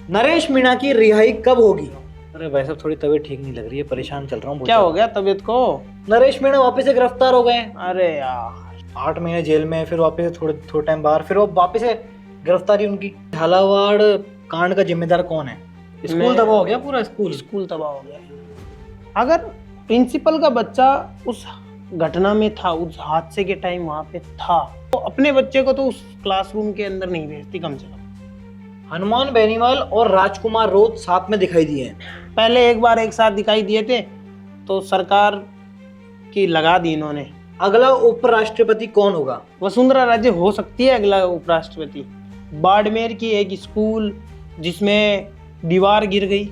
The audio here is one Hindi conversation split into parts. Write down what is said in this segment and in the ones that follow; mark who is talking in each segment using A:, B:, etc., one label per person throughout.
A: नरेश मीणा की रिहाई कब होगी? अरे वैसे थोड़ी तबीयत ठीक नहीं लग रही है, परेशान चल रहा हूँ।
B: क्या हो गया तबीयत को?
A: नरेश मीणा वापस से गिरफ्तार हो गए हैं।
B: अरे यार,
A: 8 महीने जेल में, फिर वापस से थोड़े टाइम बाहर, फिर वो वापस से गिरफ्तारी उनकी। झालावाड़ कांड का जिम्मेदार कौन है? स्कूल तबाह हो गया, पूरा स्कूल
B: तबाह हो गया। अगर प्रिंसिपल का बच्चा उस घटना में था, उस हादसे के टाइम वहां पे था, तो अपने बच्चे को तो उस क्लासरूम के अंदर नहीं भेजती कम से कम।
A: हनुमान बेनीवाल और राजकुमार रोत साथ में दिखाई दिए हैं।
B: पहले एक बार एक साथ दिखाई दिए थे तो सरकार की लगा दी इन्होंने।
A: अगला उपराष्ट्रपति कौन होगा?
B: वसुंधरा राजे हो सकती है अगला उपराष्ट्रपति। बाड़मेर की एक स्कूल जिसमें दीवार गिर गई,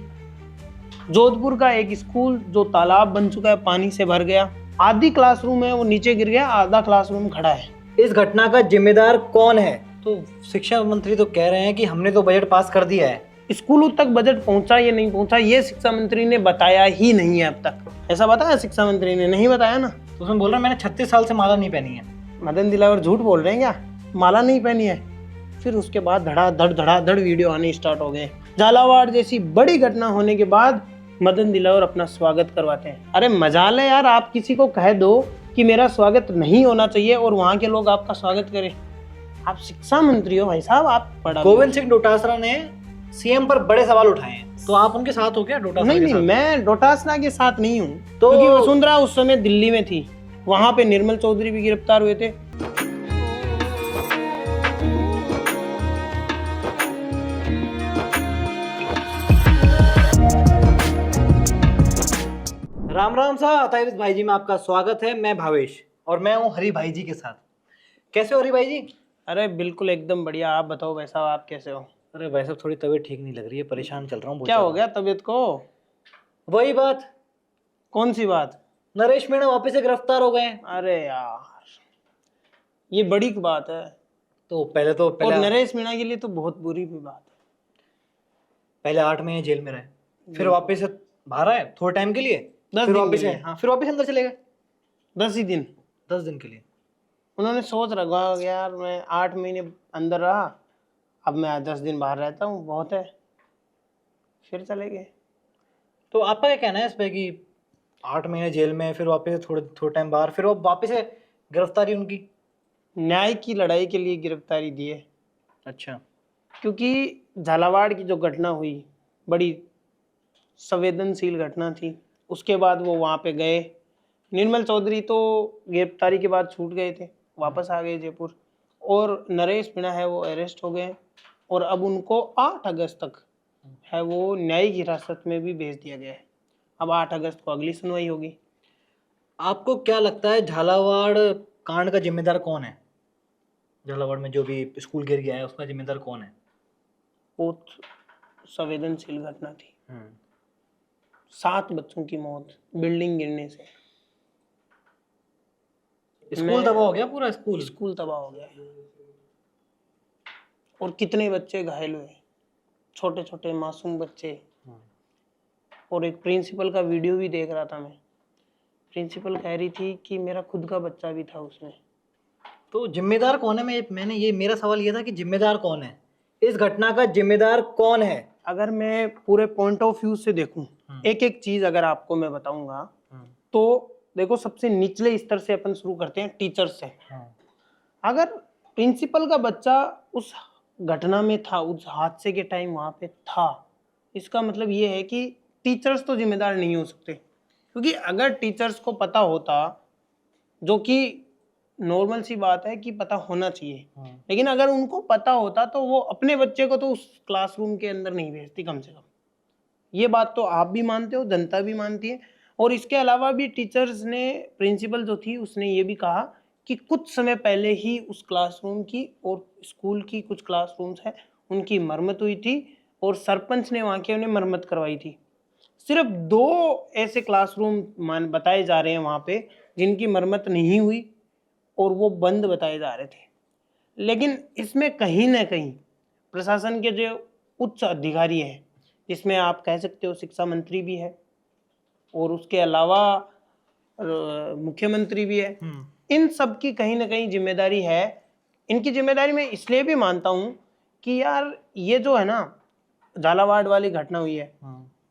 B: जोधपुर का एक स्कूल जो तालाब बन चुका है, पानी से भर गया, आधी क्लासरूम है वो नीचे गिर गया, आधा क्लासरूम खड़ा है।
A: इस घटना का जिम्मेदार कौन है? तो शिक्षा मंत्री तो कह रहे हैं कि हमने तो बजट पास कर दिया है।
B: स्कूलों तक बजट पहुंचा या नहीं पहुंचा ये शिक्षा मंत्री ने बताया ही नहीं है अब तक। ऐसा बताया शिक्षा मंत्री ने? नहीं बताया ना।
A: तो उसमें बोल रहा है मैंने 36 साल से माला नहीं पहनी है।
B: मदन दिलावर झूठ बोल रहे हैं क्या? माला नहीं पहनी है? फिर उसके बाद धड़ाधड़ वीडियो आने स्टार्ट हो गए। झालावाड़ जैसी बड़ी घटना होने के बाद मदन दिलावर अपना स्वागत करवाते हैं। अरे मजाल है यार, आप किसी को कह दो कि मेरा स्वागत नहीं होना चाहिए और वहां के लोग आपका स्वागत करें। आप शिक्षा मंत्री हो भाई साहब, आप बड़ा।
A: गोविंद सिंह डोटासरा ने सीएम पर बड़े सवाल उठाए हैं, तो आप उनके साथ हो क्या? डोटासरा
B: नहीं, मैं डोटासरा के साथ नहीं हूँ,
A: तो
B: क्योंकि वसुंधरा उस समय दिल्ली में थी, वहां पे निर्मल चौधरी भी गिरफ्तार हुए थे।
A: राम राम सा अताइविस भाई जी में आपका स्वागत है। मैं भावेश और मैं हूँ हरी भाई जी के साथ। कैसे हो हरी भाई जी?
B: अरे बिल्कुल एकदम बढ़िया। आप बताओ भाई साहब, आप कैसे हो?
A: अरे वैसे थोड़ी तबीयत ठीक नहीं लग रही है, परेशान चल रहा हूँ।
B: क्या हो गया तबीयत को?
A: वही बात।
B: कौन सी बात?
A: नरेश मीणा वापस से गिरफ्तार हो गए हैं।
B: अरे यार, ये बड़ी बात है।
A: तो पहले
B: और नरेश मीणा के लिए तो बहुत बुरी भी बात है।
A: पहले 8 महीने जेल में रहे, फिर वापस से बाहर आए थोड़े टाइम के लिए, फिर वापस अंदर चले गए
B: 10 ही दिन,
A: 10 दिन के लिए।
B: उन्होंने सोच रखा यार मैं 8 महीने अंदर रहा, अब मैं 10 दिन बाहर रहता हूँ, बहुत है, फिर चले गए।
A: तो आपका क्या कहना है इस पे कि 8 महीने जेल में, फिर वापस से थोड़े टाइम बाहर, फिर वो वापस से गिरफ्तारी उनकी?
B: न्याय की लड़ाई के लिए गिरफ्तारी दी है।
A: अच्छा।
B: क्योंकि झालावाड़ की जो घटना हुई बड़ी संवेदनशील घटना थी, उसके बाद वो वहाँ पे गए। निर्मल चौधरी तो गिरफ्तारी के बाद छूट गए थे, वापस आ गए जयपुर, और नरेश मीणा है वो अरेस्ट हो गए और अब उनको 8 अगस्त तक है वो न्यायिक हिरासत में भी भेज दिया गया है। अब 8 अगस्त को अगली सुनवाई होगी।
A: आपको क्या लगता है झालावाड़ कांड का जिम्मेदार कौन है? झालावाड़ में जो भी स्कूल गिर गया है उसका जिम्मेदार कौन है?
B: बहुत संवेदनशील घटना थी। 7 बच्चों की मौत बिल्डिंग गिरने से।
A: स्कूल तबाह हो गया, पूरा
B: स्कूल तबाह हो गया। और कितने बच्चे घायल हुए, छोटे छोटे मासूम बच्चे। और एक प्रिंसिपल का वीडियो भी देख रहा था मैं, प्रिंसिपल कह रही थी कि मेरा खुद का बच्चा भी था उसमें।
A: तो जिम्मेदार कौन है? मेरा सवाल ये था कि जिम्मेदार कौन है, इस घटना का जिम्मेदार कौन है?
B: अगर मैं पूरे पॉइंट ऑफ व्यू से देखूं, एक एक चीज अगर आपको मैं बताऊंगा, तो देखो सबसे निचले स्तर से अपन शुरू करते हैं, टीचर से। अगर प्रिंसिपल का बच्चा उस घटना में था, उस हादसे के टाइम वहां पे था, इसका मतलब ये है कि टीचर्स तो जिम्मेदार नहीं हो सकते। क्योंकि अगर टीचर्स को पता होता, जो कि नॉर्मल सी बात है कि पता होना चाहिए, लेकिन अगर उनको पता होता तो वो अपने बच्चे को तो उस क्लासरूम के अंदर नहीं भेजती कम से कम। ये बात तो आप भी मानते हो, जनता भी मानती है। और इसके अलावा भी टीचर्स ने, प्रिंसिपल जो थी उसने ये भी कहा कि कुछ समय पहले ही उस क्लासरूम की और स्कूल की कुछ क्लासरूम्स हैं उनकी मरम्मत हुई थी और सरपंच ने वहाँ के उन्हें मरम्मत करवाई थी। सिर्फ 2 ऐसे क्लासरूम बताए जा रहे हैं वहाँ पे जिनकी मरम्मत नहीं हुई और वो बंद बताए जा रहे थे। लेकिन इसमें कहीं ना कहीं प्रशासन के जो उच्च अधिकारी हैं, जिसमें आप कह सकते हो शिक्षा मंत्री भी है और उसके अलावा मुख्यमंत्री भी है, इन सब की कहीं ना कहीं जिम्मेदारी है। इनकी जिम्मेदारी मैं इसलिए भी मानता हूँ कि यार ये जो है ना, झालावाड़ वाली घटना हुई है,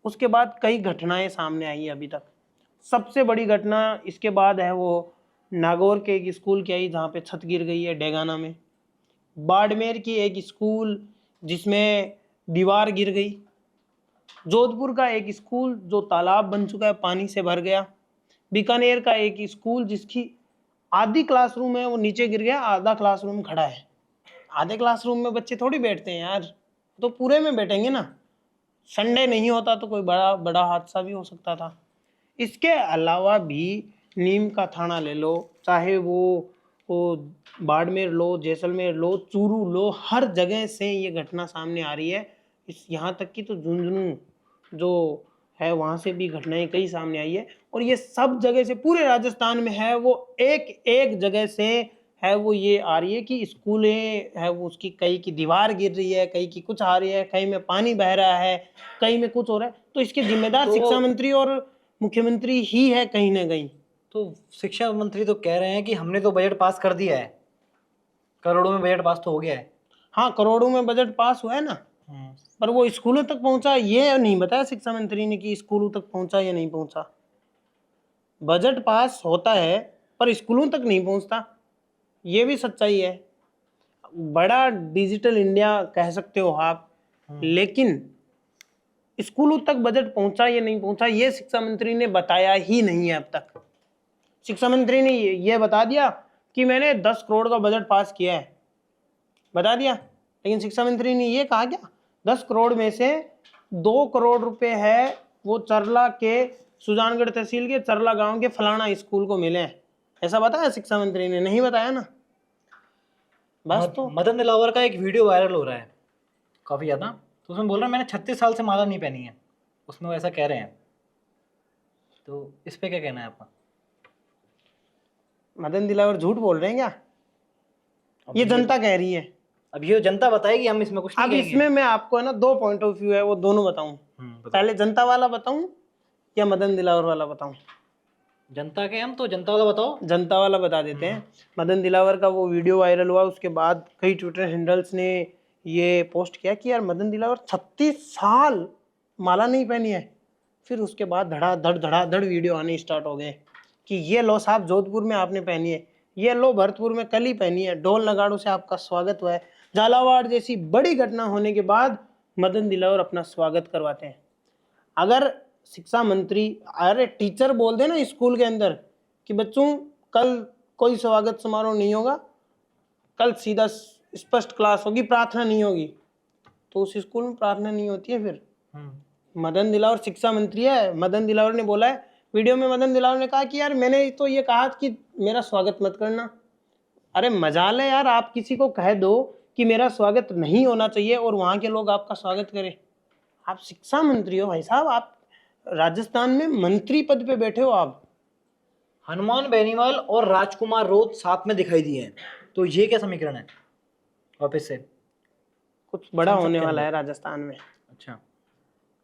B: उसके बाद कई घटनाएं सामने आई है अभी तक। सबसे बड़ी घटना इसके बाद है वो नागौर के एक स्कूल की आई जहाँ पे छत गिर गई है डेगाना में। बाड़मेर की एक स्कूल जिसमें दीवार गिर गई। जोधपुर का एक स्कूल जो तालाब बन चुका है, पानी से भर गया। बीकानेर का एक स्कूल जिसकी आधी क्लासरूम है वो नीचे गिर गया, आधा क्लासरूम खड़ा है। आधे क्लासरूम में बच्चे थोड़ी बैठते हैं यार, तो पूरे में बैठेंगे ना। संडे नहीं होता तो कोई बड़ा बड़ा हादसा भी हो सकता था। इसके अलावा भी नीम का थाना ले लो, चाहे वो बाड़मेर लो, जैसलमेर लो, चूरू लो, हर जगह से ये घटना सामने आ रही है। इस यहाँ तक कि तो झुंझुनू जो है वहाँ से भी घटनाएं कई सामने आई है। और ये सब जगह से पूरे राजस्थान में है वो एक एक जगह से है वो ये आ रही है कि स्कूलें है वो उसकी कहीं की दीवार गिर रही है, कहीं की कुछ आ रही है, कहीं में पानी बह रहा है, कहीं में कुछ हो रहा है। तो इसके जिम्मेदार
A: तो
B: शिक्षा मंत्री और मुख्यमंत्री ही है कहीं ना कहीं।
A: तो शिक्षा मंत्री तो कह रहे हैं कि हमने तो बजट पास कर दिया है, करोड़ों में बजट पास तो हो गया है।
B: हाँ, करोड़ों में बजट पास हुआ है ना, पर वो स्कूलों तक पहुंचा ये नहीं बताया शिक्षा मंत्री ने कि स्कूलों तक पहुंचा या नहीं पहुंचा। बजट पास होता है पर स्कूलों तक नहीं पहुंचता, ये भी सच्चाई है। बड़ा डिजिटल इंडिया कह सकते हो आप, लेकिन स्कूलों तक बजट पहुंचा या नहीं पहुंचा ये शिक्षा मंत्री ने बताया ही नहीं है अब तक। शिक्षा मंत्री ने ये बता दिया कि मैंने 10 करोड़ का बजट पास किया है, बता दिया, लेकिन शिक्षा मंत्री ने ये कहा क्या 10 करोड़ में से 2 करोड़ रुपए है वो चरला के सुजानगढ़ तहसील के चरला गांव के फलाना स्कूल को मिले हैं, ऐसा बताया शिक्षा मंत्री ने? नहीं बताया ना। बस तो
A: मदन दिलावर का एक वीडियो वायरल हो रहा है काफी ज्यादा, तो उसमें बोल रहा है मैंने 36 साल से माला नहीं पहनी है, उसमें वो ऐसा कह रहे हैं। तो इस पे क्या कहना है आपका?
B: मदन दिलावर झूठ बोल रहे हैं क्या? ये जनता कह रही है।
A: अब ये जनता बताएगी, हम इसमें कुछ नहीं
B: अब
A: कहेंगे।
B: इसमें मैं आपको है ना 2 पॉइंट ऑफ व्यू है वो दोनों बताऊं। पहले जनता वाला बताऊं या मदन दिलावर वाला बताऊं?
A: जनता के हम तो जनता वाला बताओ।
B: जनता वाला बता देते हैं। मदन दिलावर का वो वीडियो वायरल हुआ, उसके बाद कई ट्विटर हैंडल्स ने ये पोस्ट किया कि यार मदन दिलावर 36 साल माला नहीं पहनी है। फिर उसके बाद धड़ा धड़ वीडियो आने स्टार्ट हो गए कि ये लो साहब जोधपुर में आपने पहनी है, ये लो भरतपुर में कल ही पहनी है, ढोल नगाड़ों से आपका स्वागत हुआ है। झालावाड़ जैसी बड़ी घटना होने के बाद मदन दिलावर अपना स्वागत करवाते हैं। अगर शिक्षा मंत्री, अरे टीचर बोल दे ना स्कूल के अंदर कि बच्चों कल कोई स्वागत समारोह नहीं होगा, कल सीधा स्पष्ट क्लास होगी, प्रार्थना नहीं होगी, तो उस स्कूल में प्रार्थना नहीं होती है। फिर मदन दिलावर शिक्षा मंत्री है, मदन दिलावर ने बोला है वीडियो में, मदन दिलावर ने कहा कि यार मैंने तो ये कहा कि मेरा स्वागत मत करना। अरे मजाल है यार, आप किसी को कह दो कि मेरा स्वागत नहीं होना चाहिए और वहां के लोग आपका स्वागत करें। आप शिक्षा मंत्री हो भाई साहब, आप राजस्थान में मंत्री पद पे बैठे हो आप।
A: हनुमान बेनीवाल और राजकुमार रोत साथ में दिखाई दिए हैं, तो ये क्या समीकरण है? वापस से
B: कुछ बड़ा
A: संसद
B: होने
A: के
B: वाला
A: अंदर।
B: है राजस्थान में।
A: अच्छा,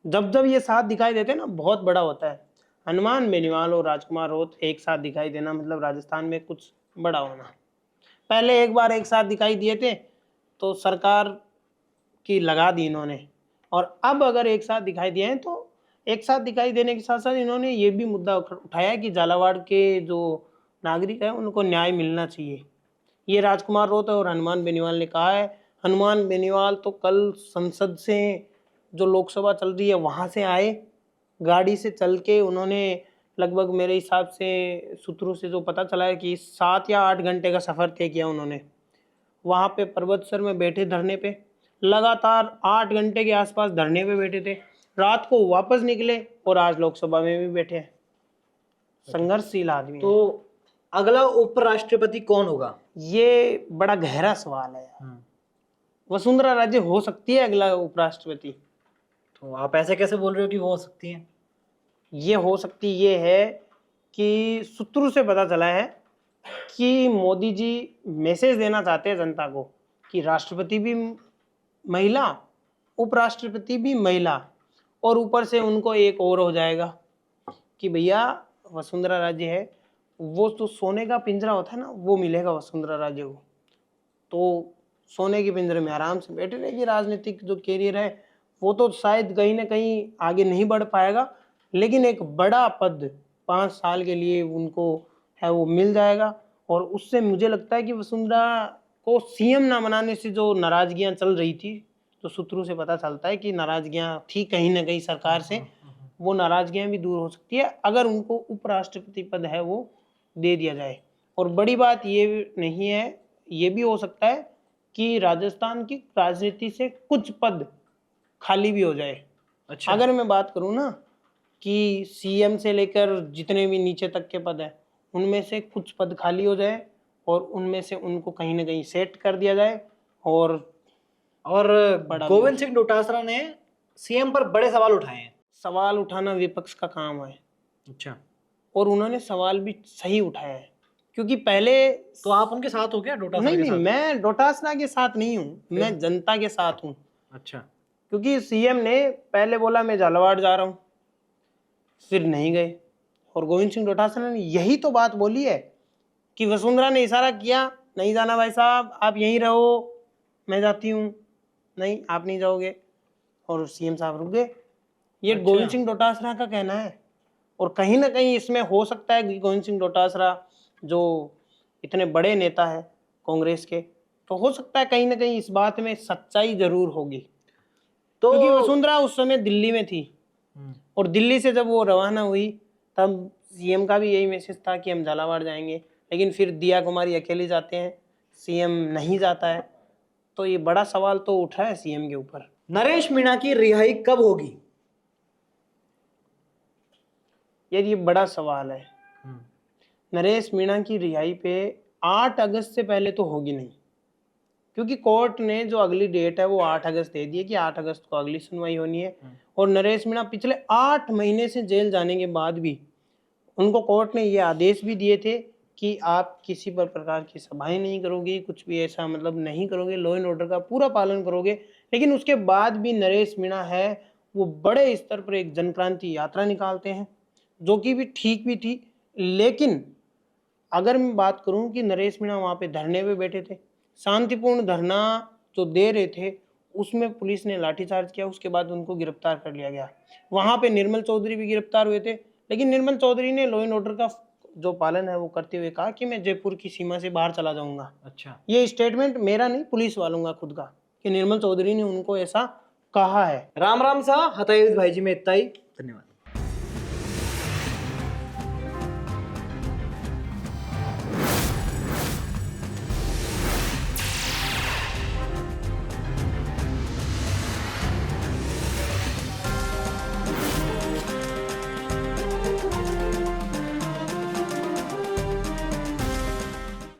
B: जब जब ये साथ दिखाई देते हैं ना बहुत बड़ा होता है। हनुमान बेनीवाल और राजकुमार रोत एक साथ दिखाई देना मतलब राजस्थान में कुछ बड़ा होना। पहले एक बार एक साथ दिखाई दिए थे तो सरकार की लगा दी इन्होंने, और अब अगर एक साथ दिखाई दिए हैं तो एक साथ दिखाई देने के साथ साथ इन्होंने ये भी मुद्दा उठाया कि झालावाड़ के जो नागरिक हैं उनको न्याय मिलना चाहिए। ये राजकुमार रोत और हनुमान बेनीवाल ने कहा है। हनुमान बेनीवाल तो कल संसद से जो लोकसभा चल रही है वहाँ से आए, गाड़ी से चल के उन्होंने लगभग मेरे हिसाब से सूत्रों से जो पता चला है कि 7 या 8 घंटे का सफ़र तय किया उन्होंने। वहाँ पे पर्वतसर में बैठे धरने पे, लगातार 8 घंटे के आसपास धरने पे बैठे थे, रात को वापस निकले और आज लोकसभा में भी बैठे हैं। संघर्षशील आदमी।
A: तो अगला उपराष्ट्रपति कौन होगा?
B: ये बड़ा गहरा सवाल है यार। वसुंधरा राजे हो सकती है अगला उपराष्ट्रपति।
A: तो आप ऐसे कैसे बोल रहे हो कि वो हो सकती है?
B: ये हो सकती ये है कि सूत्रों से पता चला है कि मोदी जी मैसेज देना चाहते हैं जनता को कि राष्ट्रपति भी महिला, उपराष्ट्रपति भी महिला, और ऊपर से उनको एक और हो जाएगा कि भैया वसुंधरा राजे है, वो तो सोने का पिंजरा होता है ना वो मिलेगा वसुंधरा राजे को। तो सोने के पिंजरे में आराम से बैठे रहेगी, राजनीतिक जो कैरियर है वो तो शायद कहीं ना कहीं आगे नहीं बढ़ पाएगा, लेकिन एक बड़ा पद 5 साल के लिए उनको है वो मिल जाएगा। और उससे मुझे लगता है कि वसुंधरा को सीएम ना बनाने से जो नाराजगियां चल रही थी, तो सूत्रों से पता चलता है कि नाराजगियां थी कहीं ना कहीं सरकार से, वो नाराजगियां भी दूर हो सकती है अगर उनको उपराष्ट्रपति पद है वो दे दिया जाए। और बड़ी बात ये नहीं है, ये भी हो सकता है कि राजस्थान की राजनीति से कुछ पद खाली भी हो जाए।
A: अच्छा।
B: अगर मैं बात करूं ना कि सीएम से लेकर जितने भी नीचे तक के पद है, उनमें से कुछ पद खाली हो जाए और उनमें से उनको कहीं ना कहीं सेट कर दिया जाए। और बड़ा
A: गोविंद सिंह डोटासरा ने सीएम पर बड़े सवाल उठाए हैं।
B: सवाल उठाना विपक्ष का काम है,
A: अच्छा।
B: और उन्होंने सवाल भी सही उठाया है, क्योंकि पहले
A: तो आप उनके साथ हो क्या, डोटासरा
B: नहीं
A: के
B: नहीं,
A: साथ?
B: मैं डोटासरा के साथ नहीं हूँ, मैं जनता के साथ हूँ।
A: अच्छा।
B: क्योंकि सीएम ने पहले बोला मैं झालावाड़ जा रहा हूँ, फिर नहीं गए। और गोविंद सिंह डोटासरा ने यही तो बात बोली है कि वसुंधरा ने इशारा किया, नहीं जाना भाई साहब, आप यहीं रहो, मैं जाती हूँ। नहीं, आप नहीं जाओगे, और सीएम साहब रुक गए। ये
A: अच्छा।
B: गोविंद सिंह डोटासरा का कहना है। और कहीं ना कहीं इसमें हो सकता है कि गोविंद सिंह डोटासरा जो इतने बड़े नेता है कांग्रेस के, तो हो सकता है कहीं ना कहीं इस बात में सच्चाई जरूर होगी।
A: तो
B: क्योंकि वसुंधरा उस समय दिल्ली में थी,
A: हम्म,
B: और दिल्ली से जब वो रवाना हुई तब सीएम का भी यही मैसेज था कि हम झालावाड़ जाएंगे, लेकिन फिर दिया कुमारी अकेले जाते हैं, सीएम नहीं जाता है। तो ये बड़ा सवाल तो उठ रहा है सीएम के ऊपर।
A: नरेश मीणा की रिहाई कब होगी?
B: ये बड़ा सवाल है। नरेश मीणा की रिहाई पे 8 अगस्त से पहले तो होगी नहीं, क्योंकि कोर्ट ने जो अगली डेट है वो 8 अगस्त दे दी है कि 8 अगस्त को अगली सुनवाई होनी है। और नरेश मीणा पिछले 8 महीने से जेल जाने के बाद भी उनको कोर्ट ने ये आदेश भी दिए थे कि आप किसी पर प्रकार की सभाएं नहीं करोगे, कुछ भी ऐसा मतलब नहीं करोगे, लॉ एंड ऑर्डर का पूरा पालन करोगे। लेकिन उसके बाद भी नरेश मीणा है वो बड़े स्तर पर एक जनक्रांति यात्रा निकालते हैं, जो कि भी ठीक भी थी। लेकिन अगर मैं बात करूं कि नरेश मीणा वहां पे धरने पे बैठे थे, शांतिपूर्ण धरना जो दे रहे थे, उसमें पुलिस ने लाठीचार्ज किया, उसके बाद उनको गिरफ्तार कर लिया गया। वहां पे निर्मल चौधरी भी गिरफ्तार हुए थे, लेकिन निर्मल चौधरी ने लॉ एंड ऑर्डर का जो पालन है वो करते हुए कहा कि मैं जयपुर की सीमा से बाहर चला जाऊंगा।
A: अच्छा।
B: ये स्टेटमेंट मेरा नहीं, पुलिस वालों का खुद का, कि निर्मल चौधरी ने उनको ऐसा कहा है।
A: राम राम सा हतायुष भाई जी में इतना ही। धन्यवाद।